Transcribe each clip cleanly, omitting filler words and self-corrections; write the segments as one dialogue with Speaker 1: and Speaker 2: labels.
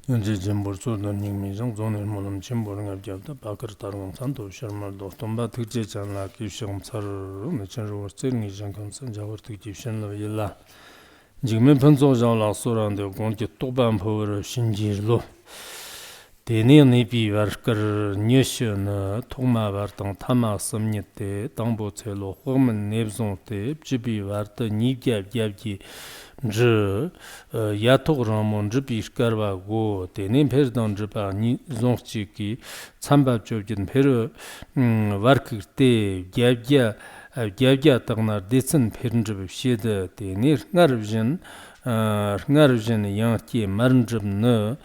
Speaker 1: 현재 진보소는 님미정 존을 모름 진보는 합작다 바크르 다른 산도 셔멀도 돈바 특제 잔라 기시금 차르는 전로 쓰는 장건선 자워 특집션로 일라 지금은 번조장라 소란데 공기 또반 포를 신지로 대내의 비와르커 뉴셔나 통마바르당 타마 섬니테 당보체로 호문 내브존테 지비와르터 니갸갸기 저 야토그라몬 지비스카르바고 대내 페르당 지바 니 존치키 참바쪽진 페르 와르크테 갸갸 땅나 데슨 페른지비 시데 대내 나르진 ngarujen yangti marnjibne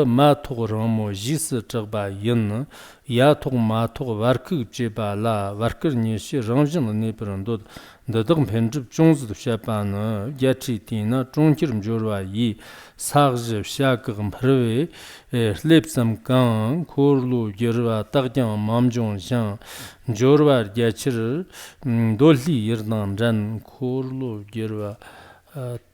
Speaker 1: ma togramo jis chagba yin ya tog ma tog warkig jeba la warkir nishi rangjin ne prando dadang penjib jongzu shapana yachi tina jongkirim jorwa yi sagje shakgam prwe lepsam kan korlu gerwa tagjan mamjong shang jorwa yachir dolli yirdan jan korlu gerwa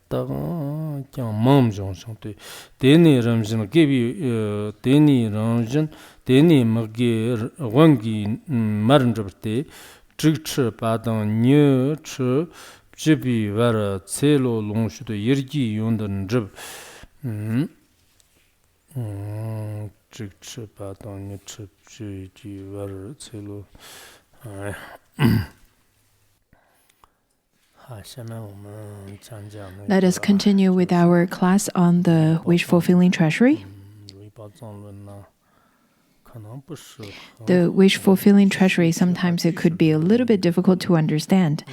Speaker 1: 그냥 마음 정상도 대니 람진 개비 대니 람진 대니 먹게 원기 마른 접때 직처 바당 녀처 집이 와라 셀로 롱슈도 열기 용던 접 직처 바당 녀처 집이 와라 셀로
Speaker 2: Let us continue with our class on the wish-fulfilling treasury. The wish-fulfilling treasury, sometimes it could be a little bit difficult to understand.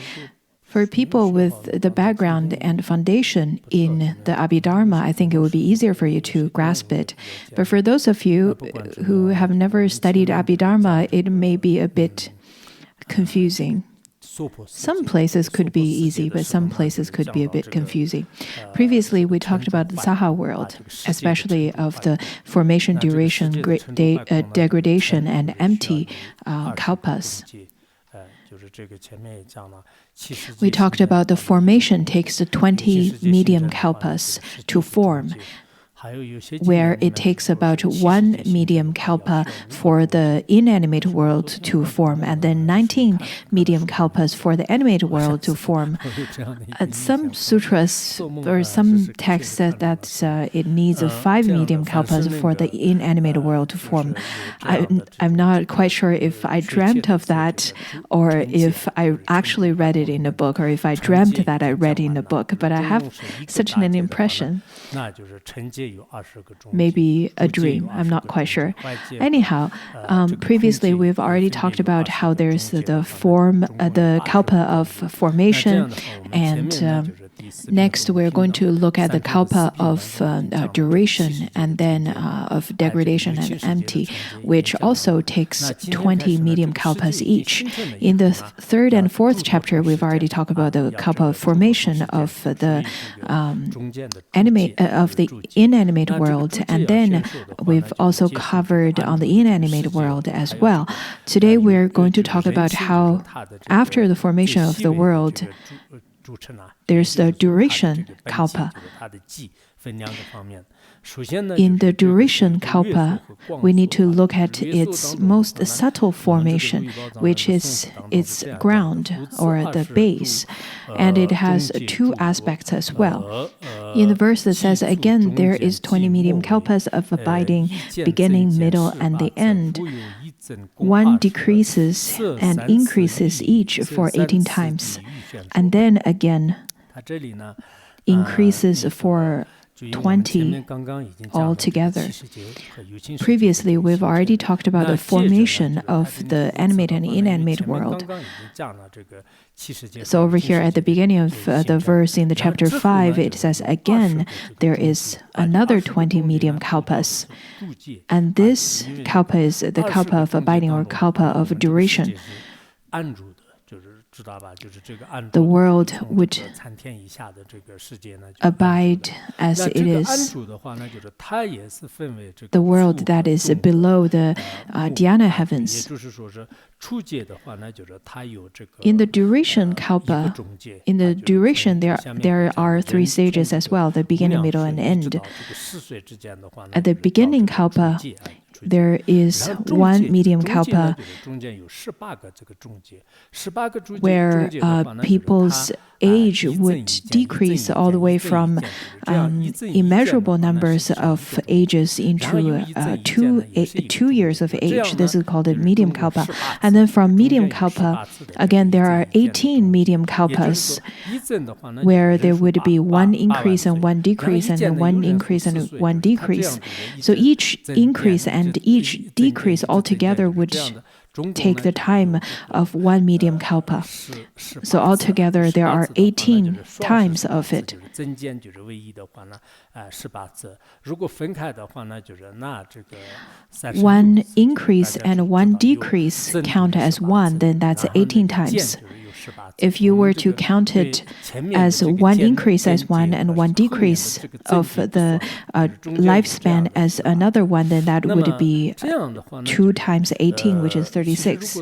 Speaker 2: For people with the background and foundation in the Abhidharma, I think it would be easier for you to grasp it. But for those of you who have never studied Abhidharma, it may be a bit confusing. Some places could be easy, but some places could be a bit confusing. Previously, we talked about the Saha world, especially of the formation, duration, degradation, and empty kalpas. We talked about the formation takes the 20 medium kalpas to form, where it takes about 1 medium kalpa for the inanimate world to form, and then 19 medium kalpas for the animate world to form. Some sutras or some texts said that it needs 5 medium kalpas for the inanimate world to form. I'm not quite sure if I dreamt of that or if I actually read it in a book, or if I dreamt that I read in a book, but I have such an impression. Maybe a dream, I'm not quite sure. Anyhow, previously we've already talked about how there's the form, the kalpa of formation, and next we're going to look at the kalpa of duration, and then of degradation and empty, which also takes 20 medium kalpas each. In the third and fourth chapter, we've already talked about the kalpa of formation of the inanimate world, and then we've also covered on the inanimate world as well. Today we're going to talk about how after the formation of the world, there's the duration kalpa. In the duration kalpa, we need to look at its most subtle formation, which is its ground or the base. And it has 2 aspects as well. In the verse that says, again, there is 20 medium kalpas of abiding, beginning, middle, and the end. 1 decreases and increases each for 18 times. And then again, increases for 20 altogether. Previously, we've already talked about the formation of the animate and inanimate world. So over here at the beginning of the verse in the chapter 5, it says, again, there is another 20 medium kalpas. And this kalpa is the kalpa of abiding, or kalpa of duration. the world would abide as it is. The world that is below the dhyana heavens. In the duration kalpa, in the duration there are 3 stages as well, the beginning, middle, and end. At the beginning kalpa, there is 1 medium kalpa where people's age would decrease all the way from immeasurable numbers of ages into 2 years of age. This is called a medium kalpa. And then from medium kalpa, again, there are 18 medium kalpas where there would be 1 increase and 1 decrease, and then 1 increase and 1 decrease. So each increase and each decrease altogether would take the time of 1 medium kalpa. So altogether there are 18 times of it. 1 increase and 1 decrease count as 1, then that's 18 times. If you were to count it as 1 increase as 1 and 1 decrease of the lifespan as another 1, then that would be 2 times 18, which is 36.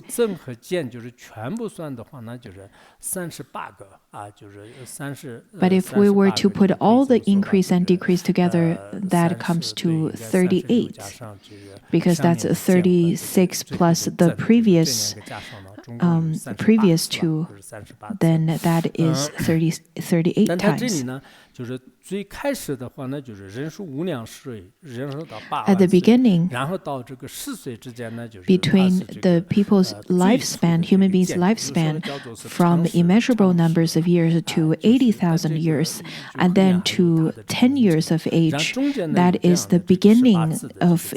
Speaker 2: But if we were to put all the increase and decrease together, that comes to 38, because that's 36 plus the previous 2, then that is 38 times. At the beginning, between the people's lifespan, human beings' lifespan, from immeasurable numbers of years to 80,000 years, and then to 10 years of age, that is the beginning of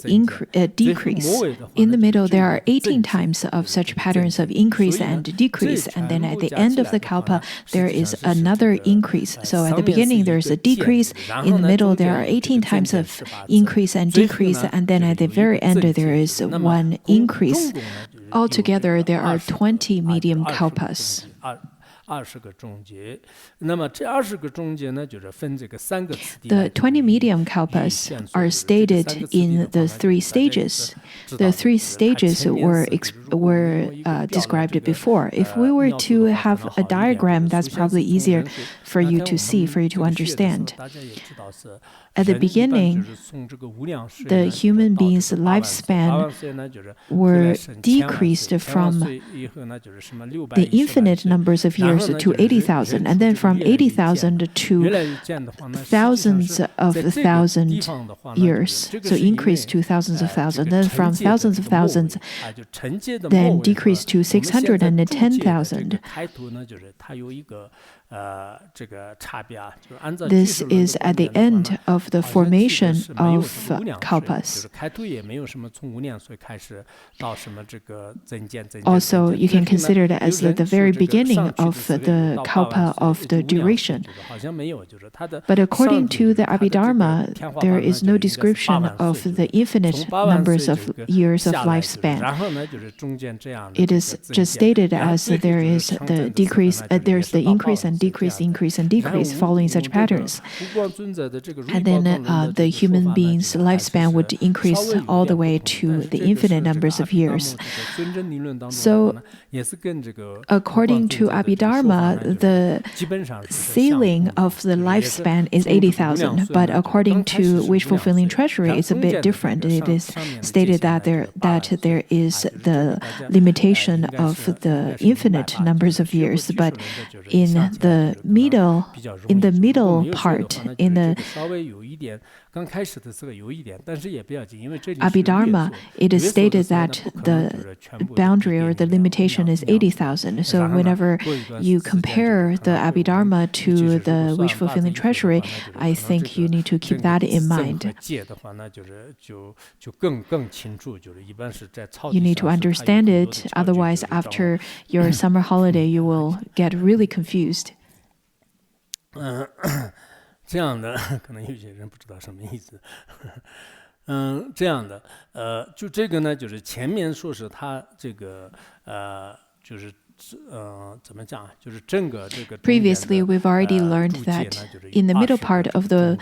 Speaker 2: decrease. In the middle, there are 18 times of such patterns of increase and decrease, and then at the end of the kalpa, there is another increase. So at the beginning, there is a decrease. In the middle, there are 18 times of increase and decrease, and then at the very end, there is 1 increase. Altogether, there are 20 medium kalpas. The 20 medium kalpas are stated in the 3 stages. The 3 stages were described before. If we were to have a diagram, that's probably easier for you to see, for you to understand. At the beginning, the human being's lifespan were decreased from the infinite numbers of years to 80,000, and then from 80,000 to thousands of thousand years. So increased to thousands of thousands, then from thousands of thousands, then decreased to 610,000. This is at the end of the formation of kalpas. Also, you can consider it as the very beginning of the kalpa of the duration. But according to the Abhidharma, there is no description of the infinite numbers of years of lifespan. It is just stated as there is the decrease, there's the increase and decrease, increase and decrease, following such patterns. And then the human being's lifespan would increase all the way to the infinite numbers of years. So, according to Abhidharma, the ceiling of the lifespan is 80,000. But according to wish-fulfilling treasury, it's a bit different. It is stated that there is the limitation of the infinite numbers of years. But in the middle part, in the Abhidharma, it is stated that the boundary or the limitation is 80,000. So whenever you compare the Abhidharma to the wish-fulfilling treasury, I think you need to keep that in mind. You need to understand it, otherwise after your summer holiday, you will get really confused.
Speaker 1: 这样的可能有些人不知道什么意思。这样的就这个呢，就是前面说是他这个就是
Speaker 2: Previously, we've already learned that in the middle part of the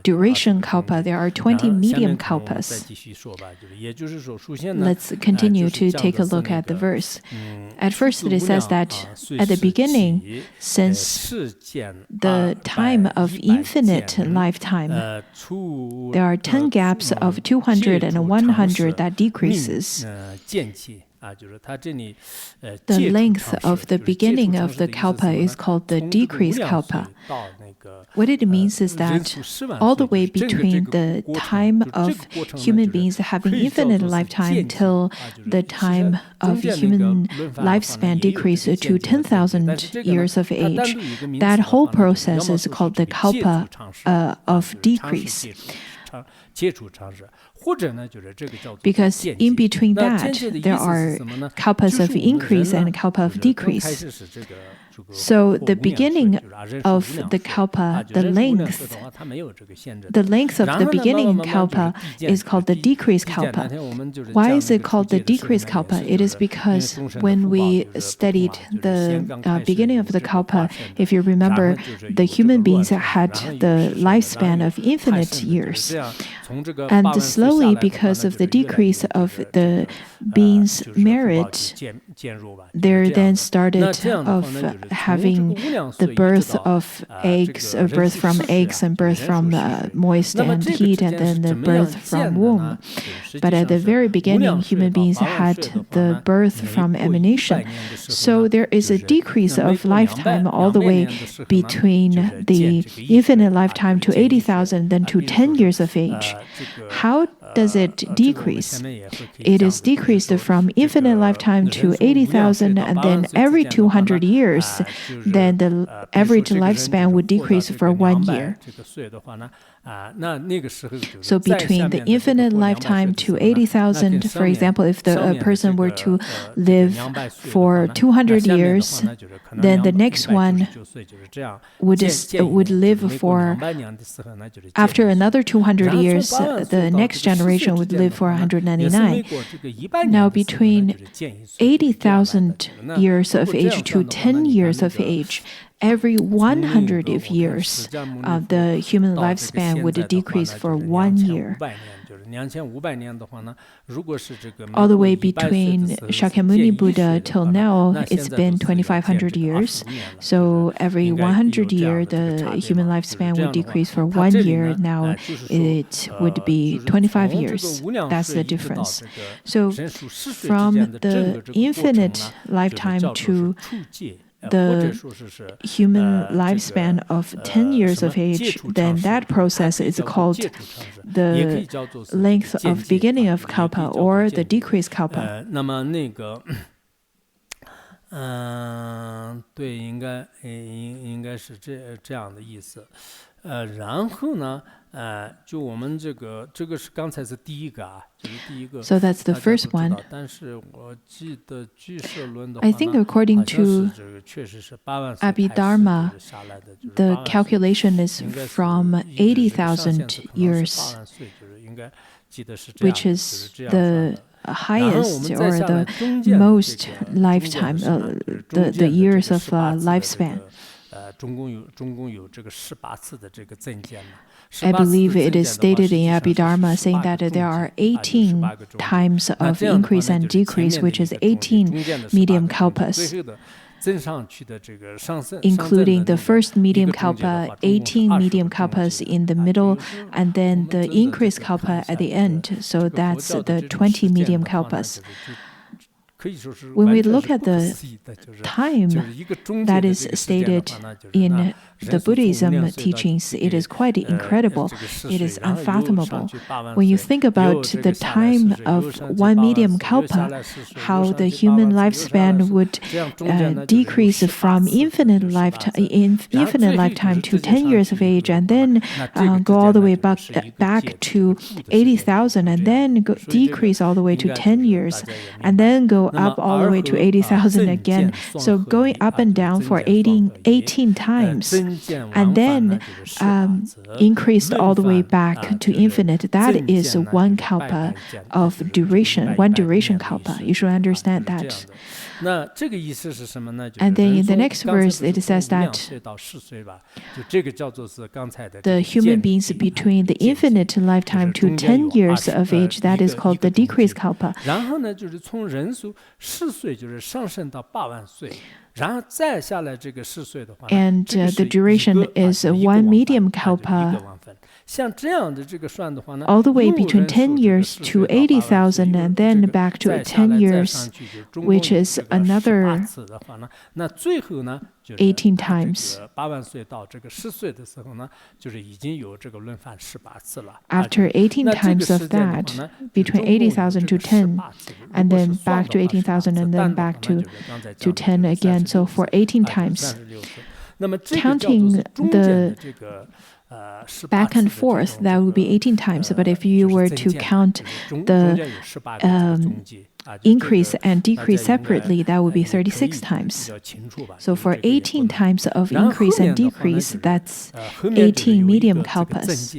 Speaker 2: duration kalpa, there are 20 medium kalpas. Let's continue to take a look at the verse. At first, it says that at the beginning, since the time of infinite lifetime, there are 10 gaps of 200 and 100 that decreases. The length of the beginning of the kalpa is called the decrease kalpa. What it means is that all the way between the time of human beings having infinite lifetime till the time of human lifespan decrease to 10,000 years of age, that whole process is called the kalpa of decrease. Because in between that, there are kalpas of increase and kalpa of decrease. So the beginning of the kalpa, the length of the beginning kalpa is called the decrease kalpa. Why is it called the decrease kalpa? It is because when we studied the beginning of the kalpa, if you remember, the human beings had the lifespan of infinite years. And slowly, because of the decrease of the being's merit, there then started of having the birth of eggs, or birth from eggs and birth from moist and heat, and then the birth from womb. But at the very beginning, human beings had the birth from emanation. So there is a decrease of lifetime all the way between the infinite lifetime to 80,000, then to 10 years of age. How does it decrease? It is decreased from infinite lifetime to 80,000, and then every 200 years, then the average lifespan would decrease for 1 year. So between the infinite lifetime to 80,000, for example, if the person were to live for 200 years, then the next one would live for, after another 200 years, the next generation would live for 199. Now between 80,000 years of age to 10 years of age, every 100 of years, the human lifespan would decrease for 1 year. All the way between Shakyamuni Buddha till now, it's been 2,500 years. So every 100 years, the human lifespan would decrease for 1 year. Now it would be 25 years. That's the difference. So from the infinite lifetime to the human lifespan of 10 years of age, then that process is called the length of beginning of kalpa or the decrease kalpa.
Speaker 1: 对，应该是这样的意思。然后呢，就我们这个是刚才是第一个啊，就是第一个。
Speaker 2: So that's the first one.
Speaker 1: 但是我记得俱舍论的话
Speaker 2: I think according to
Speaker 1: 确实是8万岁
Speaker 2: Abhidharma, the calculation is from 80,000 years, which is the highest or the most lifetime, the years of lifespan. I believe it is stated in Abhidharma saying that there are 18 times of increase and decrease, which is 18 medium kalpas, including the first medium kalpa, 18 medium kalpas in the middle, and then the increase kalpa at the end. So that's the 20 medium kalpas. When we look at the time that is stated in the Buddhism teachings, it is quite incredible. It is unfathomable. When you think about the time of 1 medium kalpa, how the human lifespan would decrease from infinite lifetime to 10 years of age, and then go all the way back to 80,000, and then decrease all the way to 10 years, and then go up all the way to 80,000 again. So going up and down for 18 times, and then increased all the way back to infinite. That is one kalpa of duration, one duration kalpa. You should understand that. And then in the next verse, it says that the human beings between the infinite lifetime to 10 years of age, that is called the decrease kalpa. And the duration is one medium kalpa, all the way between 10 years to 80,000, and then back to 10 years, which is another 18 times. After 18 times of that, between 80,000 to 10, and then back to 18,000, and then back to 10 again. So for 18 times, counting the back and forth, that would be 18 times. But if you were to count the increase and decrease separately, that would be 36 times. So for 18 times of increase and decrease, that's 18 medium kalpas.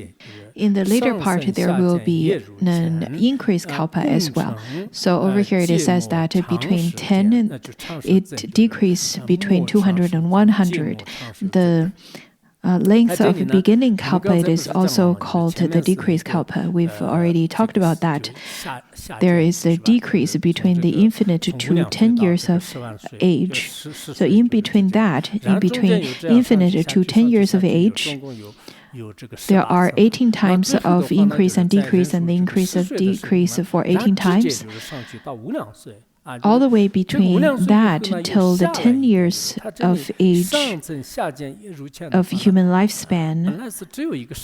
Speaker 2: In the later part, there will be an increase kalpa as well. So over here it says that between 10 and it decreased between 200 and 100. The length of beginning kalpa, it is also called the decrease kalpa. We've already talked about that. There is a decrease between the infinite to 10 years of age. So in between that, in between infinite to 10 years of age, there are 18 times of increase and decrease, and the increase of decrease for 18 times. All the way between that till the 10 years of age of human lifespan,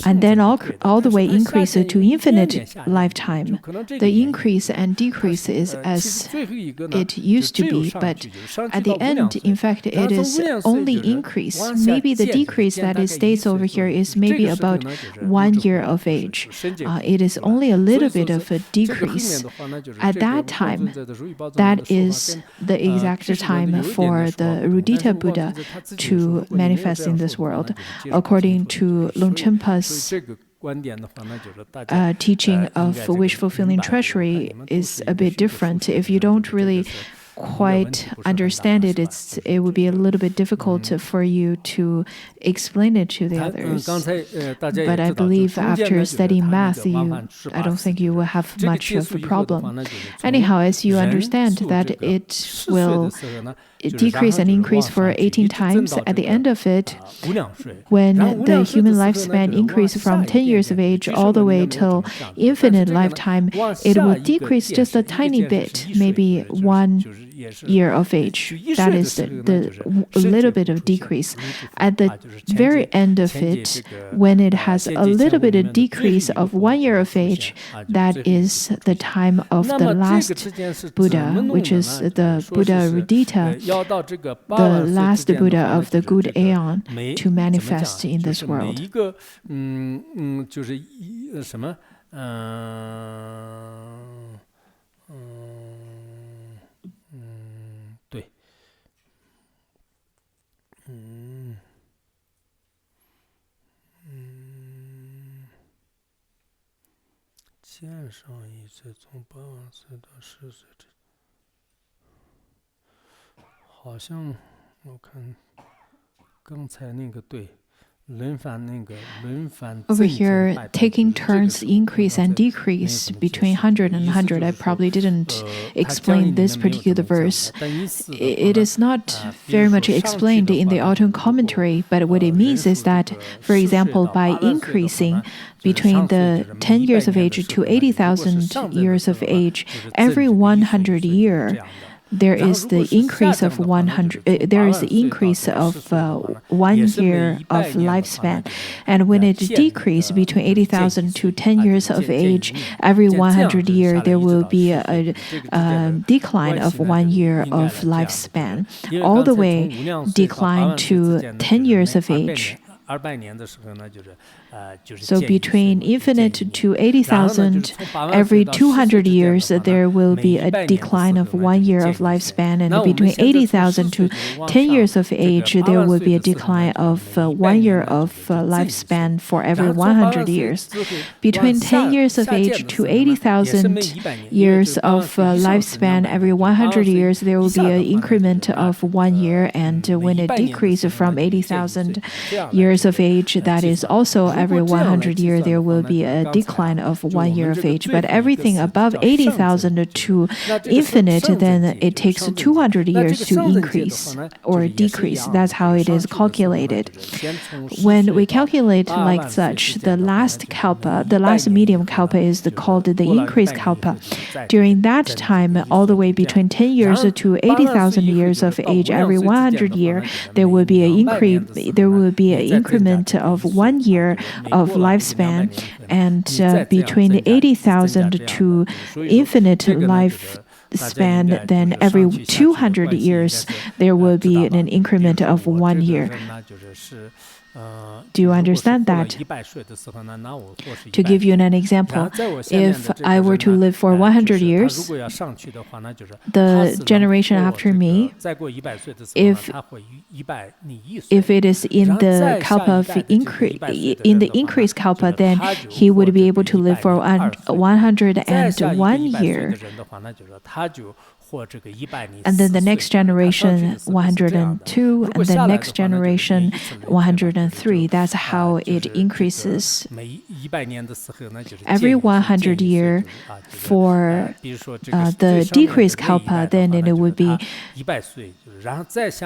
Speaker 2: and then all the way increase to infinite lifetime. The increase and decrease is as it used to be, but at the end, in fact, it is only increase. Maybe the decrease that it states over here is maybe about 1 year of age. It is only a little bit of a decrease. At that time, that is the exact time for the Rudita Buddha to manifest in this world. According to Longchenpa's teaching of wish-fulfilling treasury is a bit different. If you don't really quite understand it, it would be a little bit difficult for you to explain it to the others. But I believe after studying math, I don't think you will have much of a problem. Anyhow, as you understand that it will decrease and increase for 18 times, at the end of it, when the human lifespan increases from 10 years of age all the way till infinite lifetime, it will decrease just a tiny bit, maybe 1 year of age. That is the little bit of decrease. At the very end of it, when it has a little bit of decrease of 1 year of age, that is the time of the last Buddha, which is the Buddha Rudita, the last Buddha of the good aeon, to manifest in this world. Over here, taking turns increase and decrease between 100 and 100. I probably didn't explain this particular verse. It is not very much explained in the autumn commentary, but what it means is that, for example, by increasing between the 10 years of age to 80,000 years of age, every 100 year, there is the increase of 100. There is the increase of 1 year of lifespan, and when it decreases between 80,000 to 10 years of age, every 100 year there will be a decline of 1 year of lifespan, all the way decline to 10 years of age. So between infinite to 80,000, every 200 years there will be a decline of 1 year of lifespan, and between 80,000 to 10 years of age, there will be a decline of 1 year of lifespan for every 100 years. Between 10 years of age to 80,000 years of lifespan, every 100 years, there will be an increment of 1 year, and when it decreases from 80,000 years of age, that is also every 100 years, there will be a decline of 1 year of age. But everything above 80,000 to infinite, then it takes 200 years to increase or decrease. That's how it is calculated. When we calculate like such, the last kalpa, the last medium kalpa is called the increased kalpa. During that time, all the way between 10 years to 80,000 years of age, every 100 year, there will be an increment of 1 year of lifespan, and between 80,000 to infinite lifespan, then every 200 years there will be an increment of 1 year. Do you understand that? To give you an example, if I were to live for 100 years, the generation after me, if it is in the kalpa of increased kalpa, then he would be able to live for 101 year. And then the next generation 102, and the next generation 103. That's how it increases. Every 100 year for the decreased kalpa, then it would be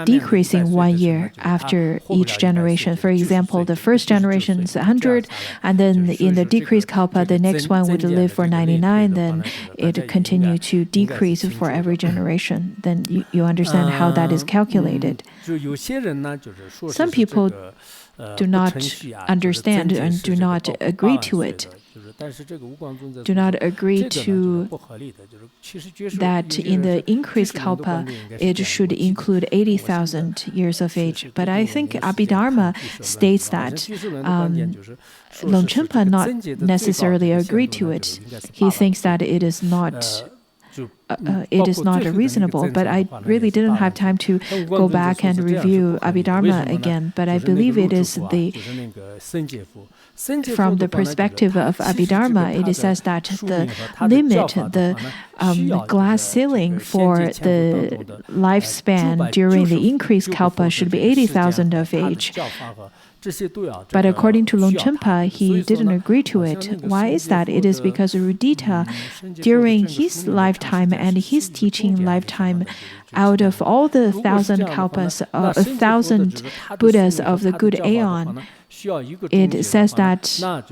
Speaker 2: decreasing 1 year after each generation. For example, the first generation is 100, and then in the decreased kalpa, the next one would live for 99, then it continue to decrease for every generation. Then you understand how that is calculated. Some people do not understand and do not agree to it. Do not agree to that in the increased kalpa, it should include 80,000 years of age. But I think Abhidharma states that Longchenpa not necessarily agree to it. He thinks that it is not reasonable, but I really didn't have time to go back and review Abhidharma again. But I believe it is from the perspective of Abhidharma, it says that the limit, the glass ceiling for the lifespan during the increased kalpa should be 80,000 of age. But according to Longchenpa, he didn't agree to it. Why is that? It is because Rudita, during his lifetime and his teaching lifetime, out of all the 1,000 kalpas, 1,000 Buddhas of the good aeon, it says that the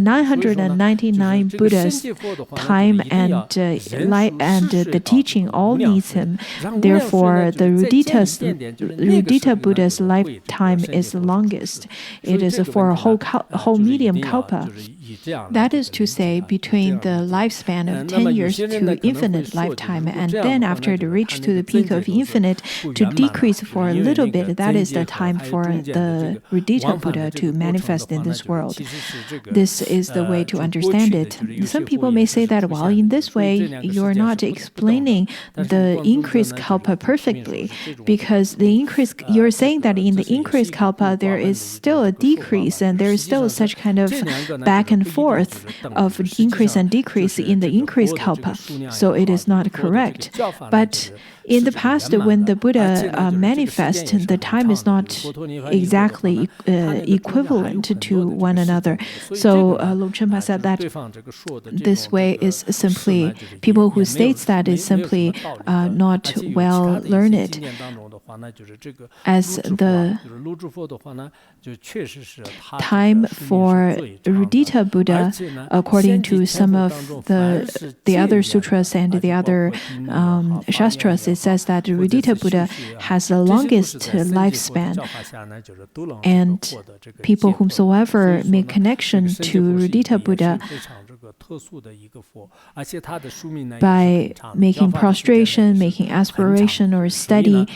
Speaker 2: 999 Buddhas' time and the teaching all needs him. Therefore, the Rudita Buddha's lifetime is the longest. It is for a whole medium kalpa. That is to say, between the lifespan of 10 years to infinite lifetime, and then after it reached to the peak of infinite, to decrease for a little bit, that is the time for the Rudita Buddha to manifest in this world. This is the way to understand it. Some people may say that, well, in this way, you're not explaining the increased kalpa perfectly, because you're saying that in the increased kalpa, there is still a decrease, and there is still such kind of back and forth of increase and decrease in the increased kalpa. So it is not correct. But in the past, when the Buddha manifests, the time is not exactly equivalent to one another. So Longchenpa said that this way is simply, people who states that is simply not well learned. As the time for Rudita Buddha, according to some of the other sutras and the other shastras, it says that Rudita Buddha has the longest lifespan, and people whomsoever make connection to Rudita Buddha by making prostration, making aspiration or study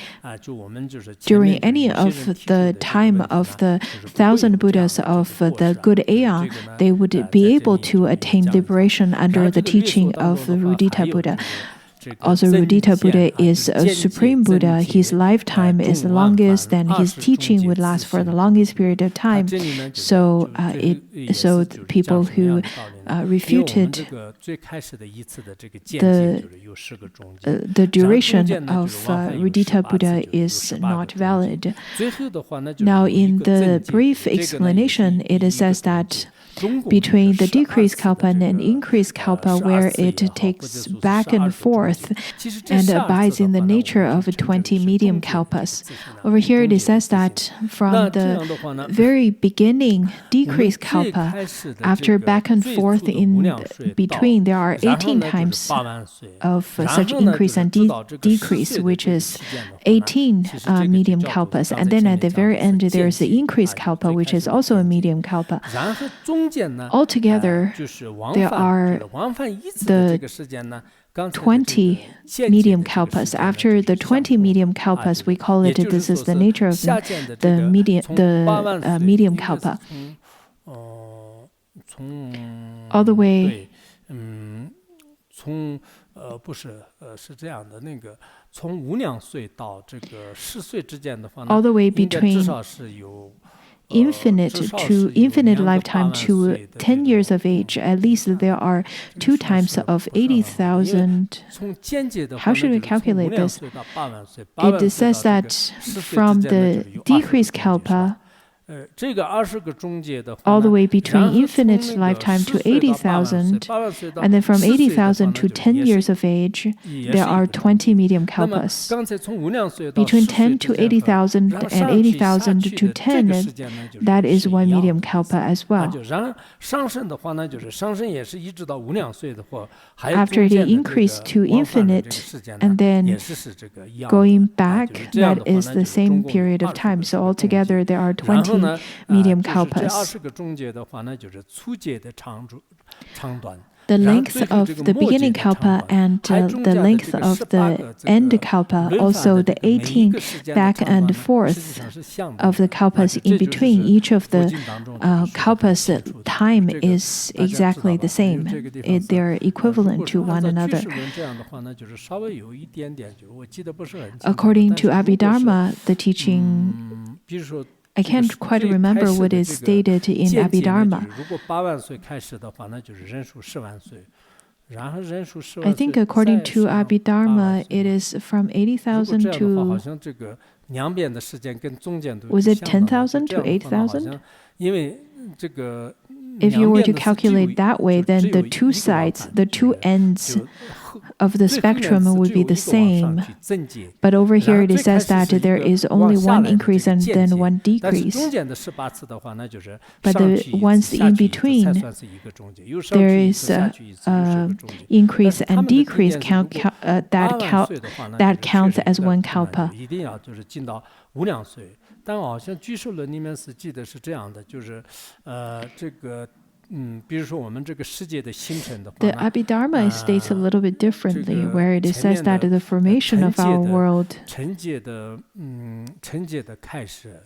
Speaker 2: during any of the time of the 1,000 Buddhas of the good aeon, they would be able to attain liberation under the teaching of Rudita Buddha. Also, Rudita Buddha is a supreme Buddha. His lifetime is the longest, and his teaching would last for the longest period of time. So, the people who refuted the duration of Rudita Buddha is not valid. Now, in the brief explanation, it says that between the decreased kalpa and increased kalpa, where it takes back and forth and abides in the nature of 20 medium kalpas. Over here it says that from the very beginning decreased kalpa, after back and forth in between, there are 18 times of such increase and decrease, which is 18 medium kalpas. And then at the very end there is the increased kalpa, which is also a medium kalpa. Altogether, there are the 20 medium kalpas. After the 20 medium kalpas, we call it, this is the nature of the medium kalpa. All the way. All the way between infinite lifetime to 10 years of age, at least there are 2 times of 80,000. How should we calculate this? It says that from the decreased kalpa, all the way between infinite lifetime to 80,000, and then from 80,000 to 10 years of age, there are 20 medium kalpas. Between 10 to 80,000 and 80,000 to 10, that is 1 medium kalpa as well. After the increase to infinite and then going back, that is the same period of time. So altogether there are 20 medium kalpas. The length of the beginning kalpa and the length of the end kalpa, also the 18 back and forth of the kalpas in between, each of the kalpas time is exactly the same. They're equivalent to one another. According to Abhidharma, the teaching, I can't quite remember what is stated in Abhidharma. I think according to Abhidharma, it is from 80,000 to, was it 10,000 to 8,000? If you were to calculate that way, then the two sides, the two ends of the spectrum would be the same. But over here it says that there is only one increase and then one decrease. But the ones in between, there is increase and decrease that counts as one kalpa.
Speaker 1: 但好像居士论里面是记得是这样的，就是比如说我们这个世界的形成的话
Speaker 2: The Abhidharma states a little bit differently, where it says that the formation of our world
Speaker 1: 成界的开始，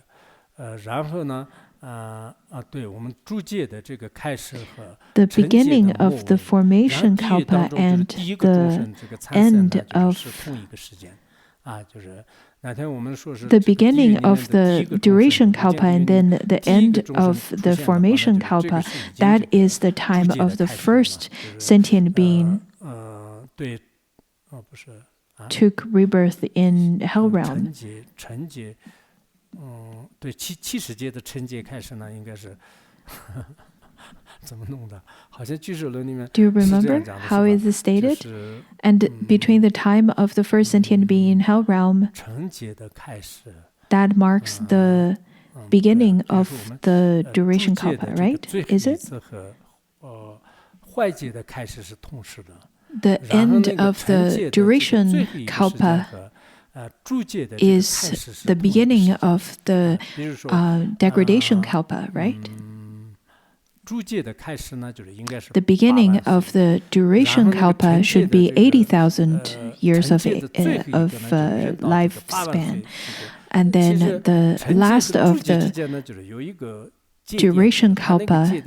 Speaker 1: 然后呢对我们诸界的这个开始和
Speaker 2: the beginning of the formation kalpa and the end of
Speaker 1: 是同一个时间就是
Speaker 2: the beginning of the duration kalpa and then the end of the formation kalpa, that is the time of the first sentient being took rebirth in hell realm.
Speaker 1: 成界对70阶的成界开始呢应该是怎么弄的？好像居士论里面
Speaker 2: Do you remember how is it stated? And between the time of the first sentient being in hell realm,
Speaker 1: 成界的开始
Speaker 2: that marks the beginning of the duration kalpa, right? Is it?
Speaker 1: 坏界的开始是同时的
Speaker 2: The end of the duration kalpa is the beginning of the degradation kalpa, right? The beginning of the duration kalpa should be 80,000 years of lifespan. And then the last of the duration kalpa,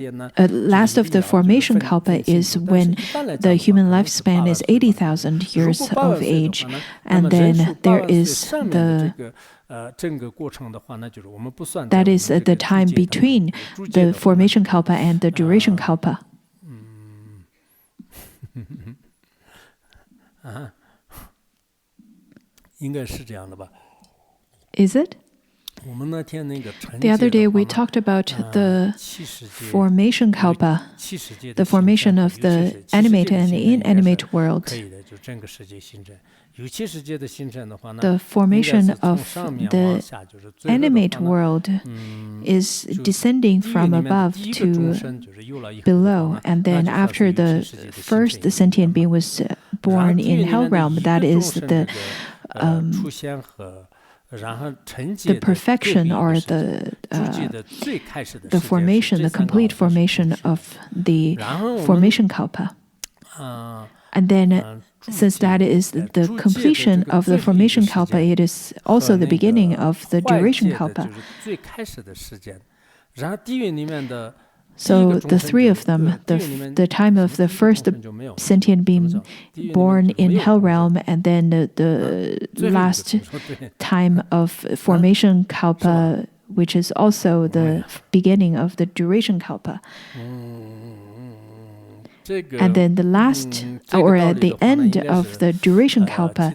Speaker 2: last of the formation kalpa is when the human lifespan is 80,000 years of age. And then there is that is the time between the formation kalpa and the duration kalpa. Is it? The other day we talked about the formation kalpa, the formation of the animate and inanimate world. The formation of the animate world is descending from above to below, and then after the first sentient being was born in hell realm, that is the perfection or the formation, the complete formation of the formation kalpa. And then since that is the completion of the formation kalpa, it is also the beginning of the duration kalpa. So the three of them, the time of the first sentient being born in hell realm, and then the last time of formation kalpa, which is also the beginning of the duration kalpa. And then the last, or at the end of the duration kalpa,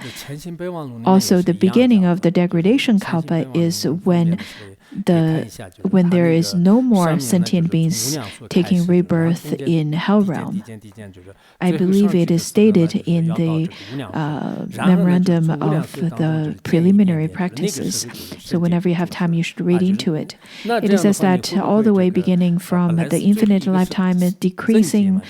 Speaker 2: also the beginning of the degradation kalpa is when there is no more sentient beings taking rebirth in hell realm. I believe it is stated in the memorandum of the preliminary practices. So whenever you have time, you should read into it. It says that all the way beginning from the infinite lifetime, decreasing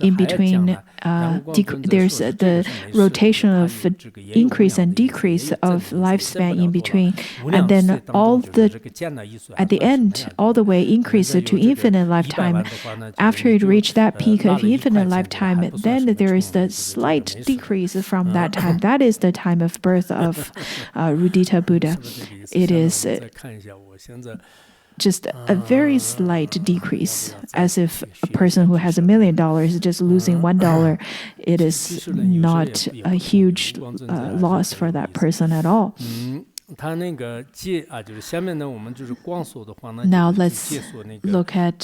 Speaker 2: in between, there's the rotation of increase and decrease of lifespan in between, and then at the end, all the way increase to infinite lifetime. After it reached that peak of infinite lifetime, then there is the slight decrease from that time. That is the time of birth of Rudita Buddha. It is just a very slight decrease, as if a person who has $1 million is just losing $1. It is not a huge loss for that person at all. Now let's look at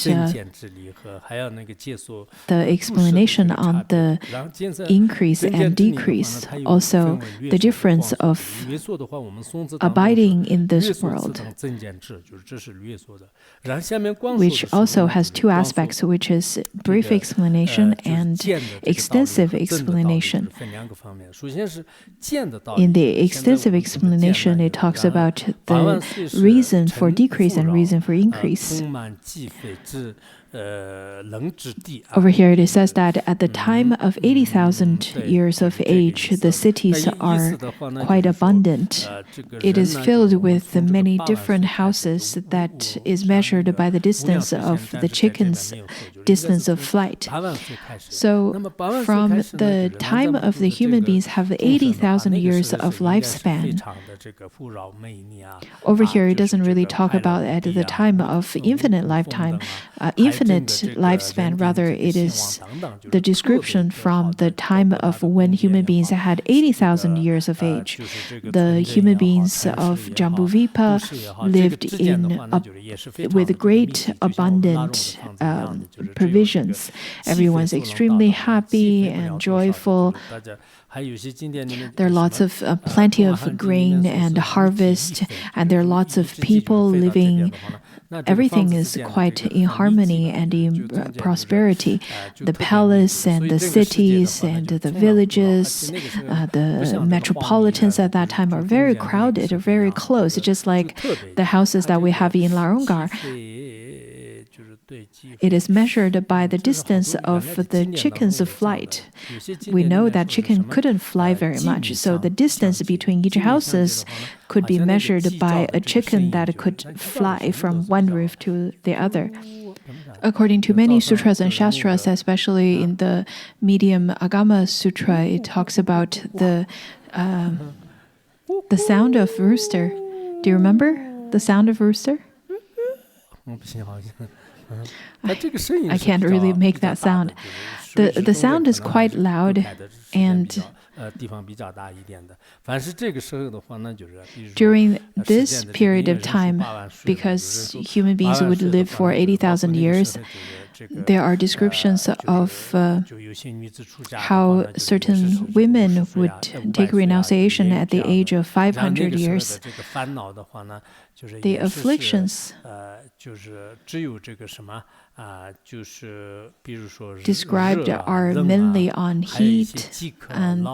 Speaker 2: the explanation on the increase and decrease, also the difference of abiding in this world, which also has two aspects, which is brief explanation and extensive explanation. In the extensive explanation, it talks about the reason for decrease and reason for increase. Over here it says that at the time of 80,000 years of age, the cities are quite abundant. It is filled with many different houses that is measured by the distance of the chicken's distance of flight. So from the time of the human beings have 80,000 years of lifespan. Over here it doesn't really talk about at the time of infinite lifetime, infinite lifespan. Rather, it is the description from the time of when human beings had 80,000 years of age. The human beings of Jambudvipa lived with great abundant provisions. Everyone's extremely happy and joyful. There are lots of plenty of grain and harvest, and there are lots of people living. Everything is quite in harmony and in prosperity. The palace and the cities and the villages, the metropolitans at that time are very crowded, are very close, just like the houses that we have in Larungar. It is measured by the distance of the chicken's flight. We know that chicken couldn't fly very much, so the distance between each houses could be measured by a chicken that could fly from one roof to the other. according to many sutras and shastras, especially in the medium Agama Sutra, it talks about the sound of rooster. Do you remember the sound of rooster? I can't really make that sound. The sound is quite loud, and during this period of time, because human beings would live for 80,000 years, there are descriptions of how certain women would take renunciation at the age of 500 years. The afflictions described are mainly on heat and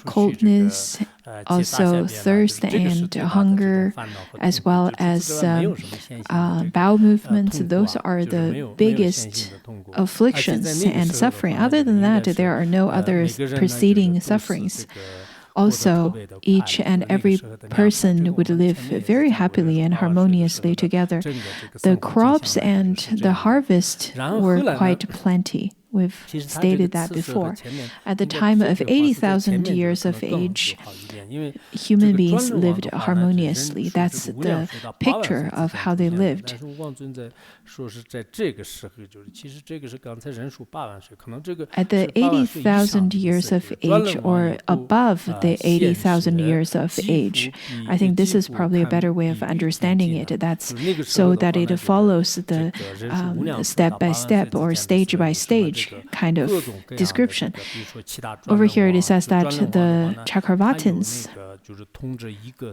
Speaker 2: coldness, also thirst and hunger, as well as bowel movements. Those are the biggest afflictions and suffering. Other than that, there are no other preceding sufferings. Also, each and every person would live very happily and harmoniously together. The crops and the harvest were quite plenty. We've stated that before. At the time of 80,000 years of age, human beings lived harmoniously. That's the picture of how they lived. At the 80,000 years of age or above the 80,000 years of age, I think this is probably a better way of understanding it. That's so that it follows the step by step or stage by stage kind of description. Over here it says that the Chakravartins,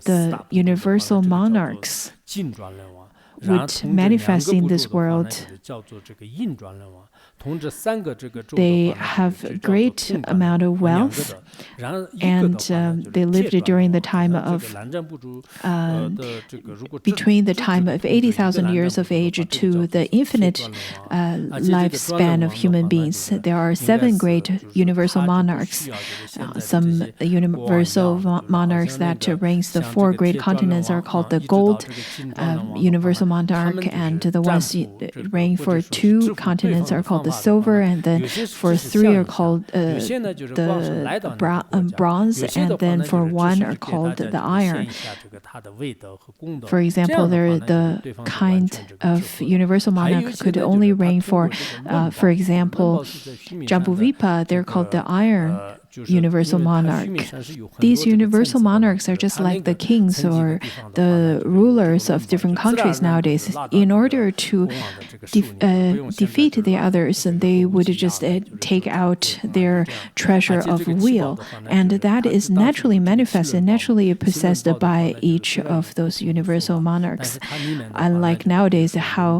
Speaker 2: the universal monarchs, would manifest in this world. They have great amount of wealth, and they lived during the time of between the time of 80,000 years of age to the infinite lifespan of human beings. There are 7 great universal monarchs. Some universal monarchs that reigns the 4 great continents are called the gold universal monarch, and the ones reign for 2 continents are called the silver, and then for 3 are called the bronze, and then for 1 are called the iron. For example, the kind of universal monarch could only reign for example, Jambuvipa, they're called the iron universal monarch. These universal monarchs are just like the kings or the rulers of different countries nowadays. In order to defeat the others, and they would just take out their treasure of will, and that is naturally manifested, naturally possessed by each of those universal monarchs. Unlike nowadays, how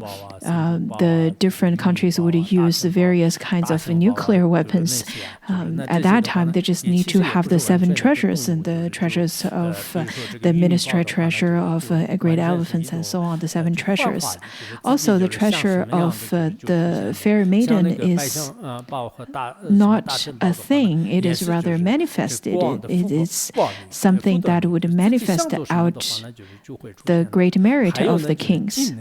Speaker 2: the different countries would use various kinds of nuclear weapons. At that time, they just need to have the 7 treasures, and the treasures of the ministry treasure of great elephants and so on, the 7 treasures. Also, the treasure of the fair maiden is not a thing. It is rather manifested. It is something that would manifest out the great merit of the kings.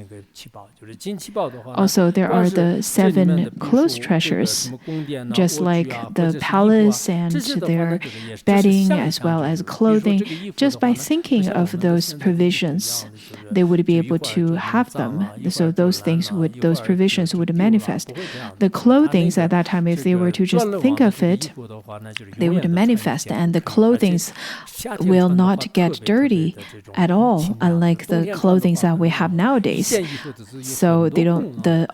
Speaker 2: Also, there are the 7 close treasures, just like the palace and their bedding as well as clothing. Just by thinking of those provisions, they would be able to have them. So those provisions would manifest. The clothing at that time, if they were to just think of it, they would manifest, and the clothing will not get dirty at all, unlike the clothing that we have nowadays. So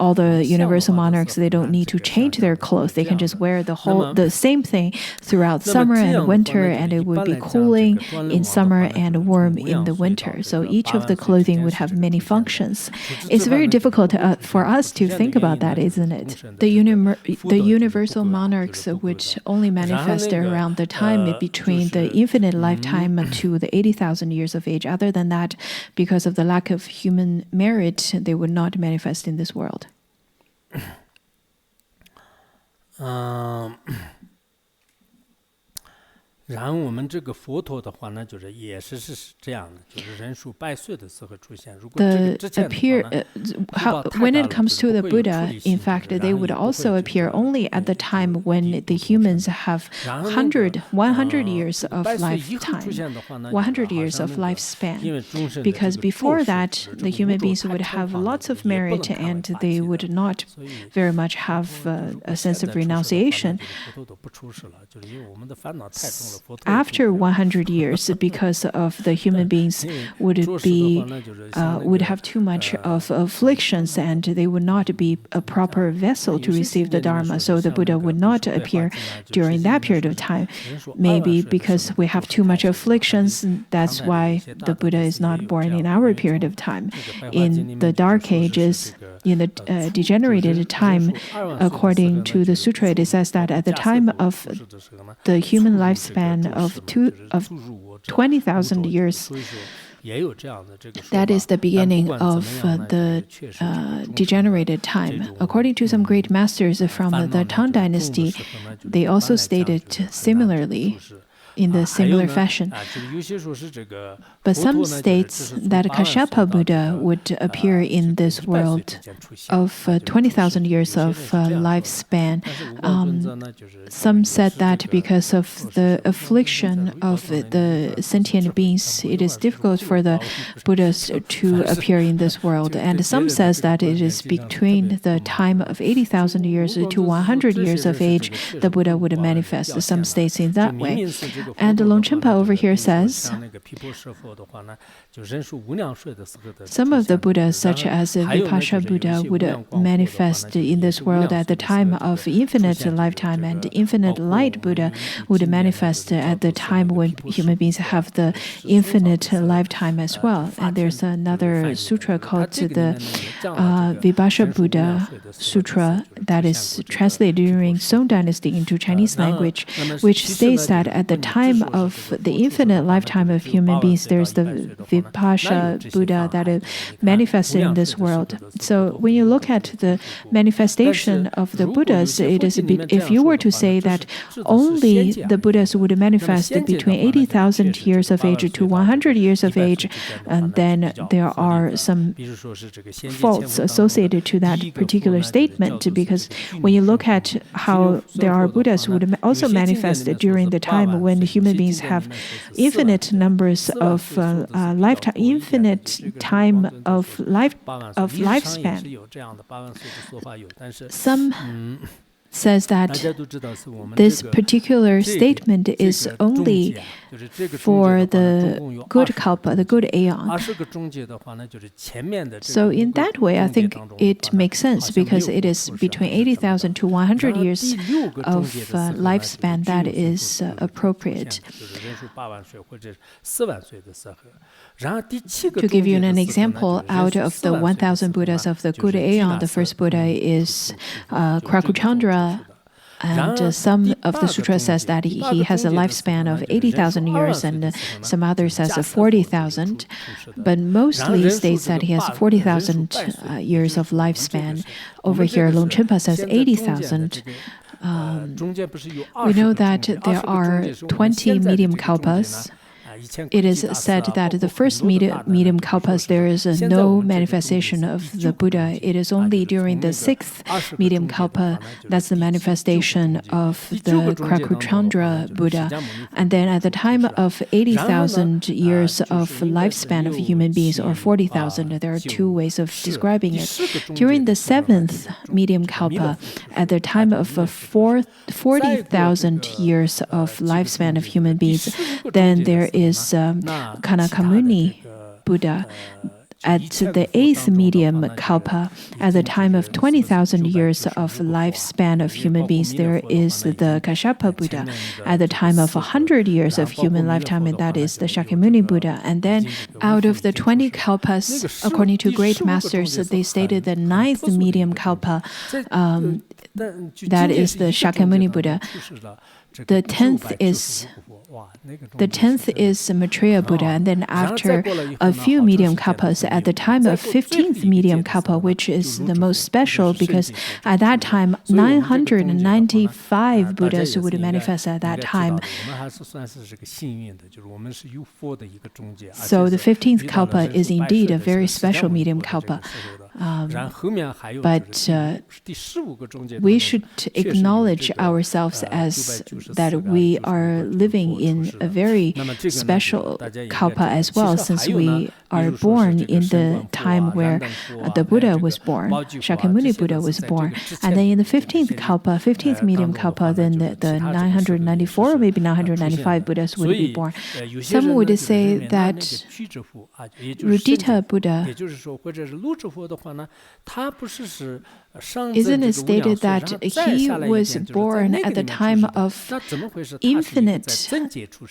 Speaker 2: all the universal monarchs, they don't need to change their clothes. They can just wear the same thing throughout summer and winter, and it would be cooling in summer and warm in the winter. So each of the clothing would have many functions. It's very difficult for us to think about that, isn't it? The universal monarchs would only manifest around the time between the infinite lifetime to the 80,000 years of age. Other than that, because of the lack of human merit, they would not manifest in this world.
Speaker 1: 然后我们这个佛陀的话呢，就是也是这样的，就是人数百岁的时候出现。如果这个之前的话呢，
Speaker 2: when it comes to the Buddha, in fact, they would also appear only at the time when the humans have 100 years of lifetime, 100 years of lifespan. Because before that, the human beings would have lots of merit and they would not very much have a sense of renunciation. After 100 years, because of the human beings would have too much of afflictions and they would not be a proper vessel to receive the Dharma, so the Buddha would not appear during that period of time. Maybe because we have too much afflictions, that's why the Buddha is not born in our period of time. In the Dark Ages, in the degenerated time, according to the sutra, it says that at the time of the human lifespan of 20,000 years, that is the beginning of the degenerated time. According to some great masters from the Tang Dynasty, they also stated similarly, in the similar fashion. But some states that Kashyapa Buddha would appear in this world of 20,000 years of lifespan. Some said that because of the affliction of the sentient beings, it is difficult for the Buddhas to appear in this world. And some says that it is between the time of 80,000 years to 100 years of age, the Buddha would manifest. Some states in that way. And Longchenpa over here says some of the Buddhas, such as Vipasha Buddha, would manifest in this world at the time of infinite lifetime, and infinite light Buddha would manifest at the time when human beings have the infinite lifetime as well. And there's another sutra called the Vipasha Buddha Sutra that is translated during Song Dynasty into Chinese language, which states that at the time of the infinite lifetime of human beings, there's the Vipasha Buddha that is manifested in this world. So when you look at the manifestation of the Buddhas, it is if you were to say that only the Buddhas would manifest between 80,000 years of age to 100 years of age, and then there are some faults associated to that particular statement, because when you look at how there are Buddhas who would also manifest during the time when human beings have infinite numbers of lifetime, infinite time of lifespan. Some says that this particular statement is only for the good kalpa, the good aeon. So in that way, I think it makes sense, because it is between 80,000 to 100 years of lifespan that is appropriate. To give you an example, out of the 1,000 Buddhas of the good aeon, the first Buddha is Krakuchandra. And some of the sutra says that he has a lifespan of 80,000 years, and some others says 40,000. But mostly states that he has 40,000 years of lifespan. Over here, Longchenpa says 80,000. We know that there are 20 medium kalpas. It is said that the first medium kalpas, there is no manifestation of the Buddha. It is only during the sixth medium kalpa that's the manifestation of the Krakuchandra Buddha. And then at the time of 80,000 years of lifespan of human beings, or 40,000, there are two ways of describing it. During the seventh medium kalpa, at the time of 40,000 years of lifespan of human beings, then there is Kanakamuni Buddha. At the eighth medium kalpa, at the time of 20,000 years of lifespan of human beings, there is the Kashyapa Buddha. At the time of 100 years of human lifetime, and that is the Shakyamuni Buddha. And then out of the 20 kalpas, according to great masters, they stated the ninth medium kalpa, that is the Shakyamuni Buddha. The 10th is Maitreya Buddha, and then after a few medium kalpas, at the time of 15th medium kalpa, which is the most special because at that time 995 Buddhas would manifest at that time. So the 15th kalpa is indeed a very special medium kalpa. But we should acknowledge ourselves as that we are living in a very special kalpa as well, since we are born in the time where the Buddha was born, Shakyamuni Buddha was born. And then in the 15th kalpa, 15th medium kalpa, then the 994 or maybe 995 Buddhas would be born. Some would say that Rudita Buddha, isn't it stated that he was born at the time of infinite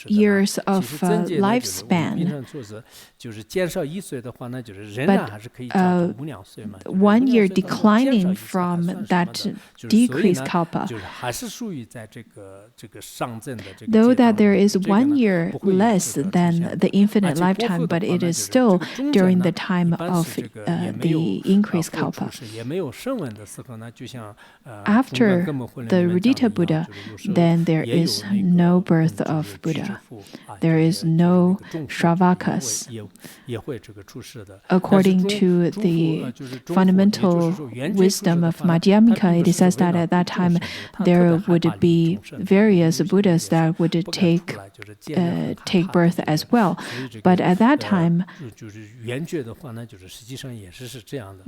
Speaker 2: years of lifespan? But 1 year declining from that decreased kalpa. Though that there is 1 year less than the infinite lifetime, but it is still during the time of the increased kalpa. After the Rudita Buddha, then there is no birth of Buddha. There is no Shravakas. According to the fundamental wisdom of Madhyamika, it says that at that time there would be various Buddhas that would take birth as well. But at that time,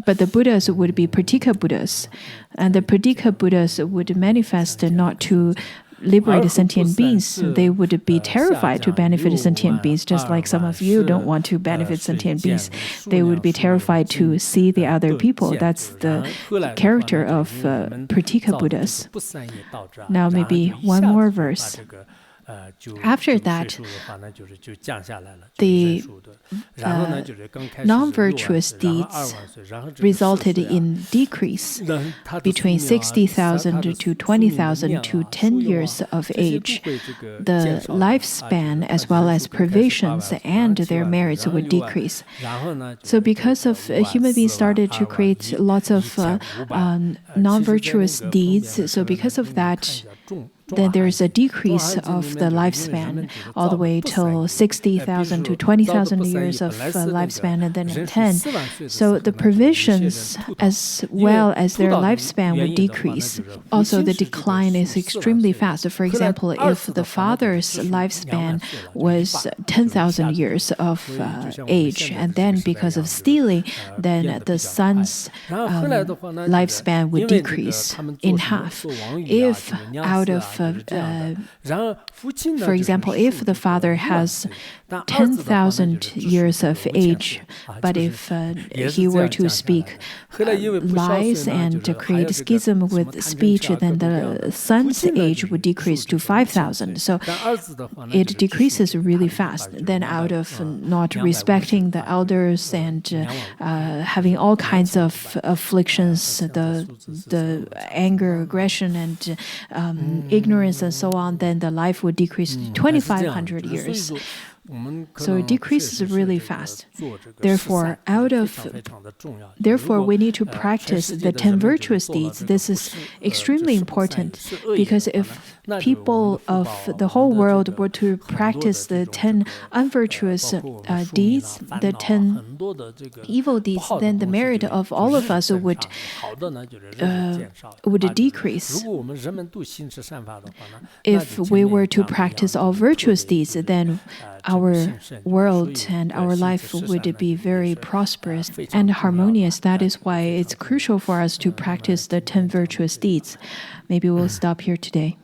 Speaker 2: but the Buddhas would be Pratika Buddhas, and the Pratika Buddhas would manifest not to liberate sentient beings. They would be terrified to benefit sentient beings, just like some of you don't want to benefit sentient beings. They would be terrified to see the other people. That's the character of Pratika Buddhas. Now maybe one more verse. After that, the non-virtuous deeds resulted in decrease between 60,000 to 20,000 to 10 years of age. The lifespan as well as provisions and their merits would decrease. So because of human beings started to create lots of non-virtuous deeds, so because of that, then there is a decrease of the lifespan all the way till 60,000 to 20,000 years of lifespan, and then 10. So the provisions as well as their lifespan would decrease. Also, the decline is extremely fast. For example, if the father's lifespan was 10,000 years of age, and then because of stealing, then the son's lifespan would decrease in half. If out of for example, if the father has 10,000 years of age, but if he were to speak lies and to create schism with speech, then the son's age would decrease to 5,000. So it decreases really fast. Then out of not respecting the elders and having all kinds of afflictions, the anger, aggression, and ignorance and so on, then the life would decrease to 2,500 years. So it decreases really fast. Therefore, we need to practice the 10 virtuous deeds. This is extremely important because if people of the whole world were to practice the 10 unvirtuous deeds, the 10 evil deeds, then the merit of all of us would decrease. If we were to practice all virtuous deeds, then our world and our life would be very prosperous and harmonious. That is why it's crucial for us to practice the 10 virtuous deeds. Maybe we'll stop here today.